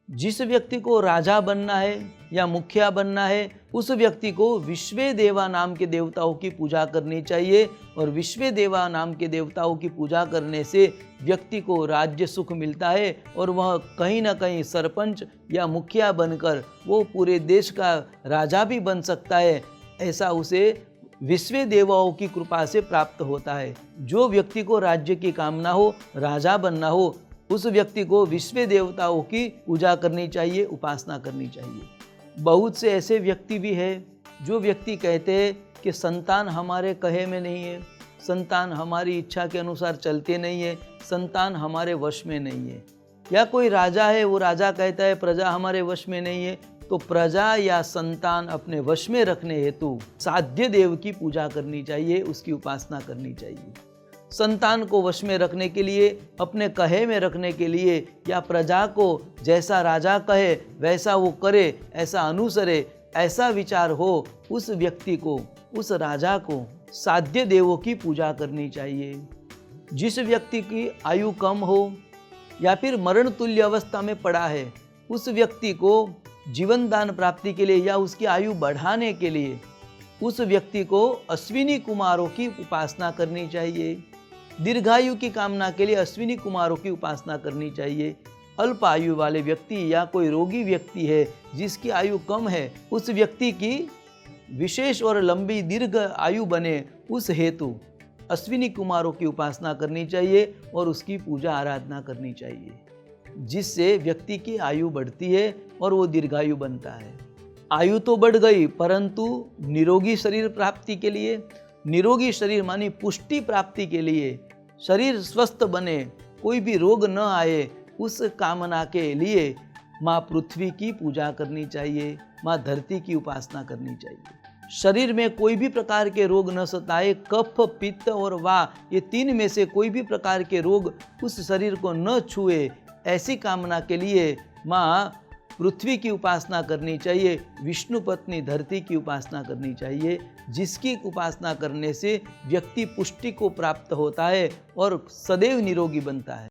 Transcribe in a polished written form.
जिस व्यक्ति को राजा बनना है या मुखिया बनना है, उस व्यक्ति को विश्वे देवा नाम के देवताओं की पूजा करनी चाहिए। और विश्वे देवा नाम के देवताओं की पूजा करने से व्यक्ति को राज्य सुख मिलता है और वह कहीं ना कहीं सरपंच या मुखिया बनकर वो पूरे देश का राजा भी बन सकता है। ऐसा उसे विश्वे देवाओं की कृपा से प्राप्त होता है। जो व्यक्ति को राज्य की कामना हो, राजा बनना हो, उस व्यक्ति को विश्व देवताओं की पूजा करनी चाहिए, उपासना करनी चाहिए। बहुत से ऐसे व्यक्ति भी हैं जो व्यक्ति कहते हैं कि संतान हमारे कहे में नहीं है, संतान हमारी इच्छा के अनुसार चलते नहीं है, संतान हमारे वश में नहीं है। या कोई राजा है, वो राजा कहता है प्रजा हमारे वश में नहीं है। तो प्रजा या संतान अपने वश में रखने हेतु साध्य देव की पूजा करनी चाहिए, उसकी उपासना करनी चाहिए। संतान को वश में रखने के लिए, अपने कहे में रखने के लिए, या प्रजा को जैसा राजा कहे वैसा वो करे, ऐसा अनुसरे, ऐसा विचार हो, उस व्यक्ति को, उस राजा को साध्य देवों की पूजा करनी चाहिए। जिस व्यक्ति की आयु कम हो या फिर मरण तुल्य अवस्था में पड़ा है, उस व्यक्ति को जीवन दान प्राप्ति के लिए या उसकी आयु बढ़ाने के लिए उस व्यक्ति को अश्विनी कुमारों की उपासना करनी चाहिए। दीर्घायु की कामना के लिए अश्विनी कुमारों की उपासना करनी चाहिए। अल्प आयु वाले व्यक्ति या कोई रोगी व्यक्ति है जिसकी आयु कम है, उस व्यक्ति की विशेष और लंबी दीर्घ आयु बने, उस हेतु अश्विनी कुमारों की उपासना करनी चाहिए और उसकी पूजा आराधना करनी चाहिए, जिससे व्यक्ति की आयु बढ़ती है और वो दीर्घायु बनता है। आयु तो बढ़ गई, परंतु निरोगी शरीर प्राप्ति के लिए, निरोगी शरीर मानी पुष्टि प्राप्ति के लिए, शरीर स्वस्थ बने, कोई भी रोग न आए, उस कामना के लिए माँ पृथ्वी की पूजा करनी चाहिए, माँ धरती की उपासना करनी चाहिए। शरीर में कोई भी प्रकार के रोग न सताए, कफ, पित्त और वात, ये तीन में से कोई भी प्रकार के रोग उस शरीर को न छुए, ऐसी कामना के लिए माँ पृथ्वी की उपासना करनी चाहिए, विष्णु पत्नी धरती की उपासना करनी चाहिए, जिसकी उपासना करने से व्यक्ति पुष्टि को प्राप्त होता है और सदैव निरोगी बनता है।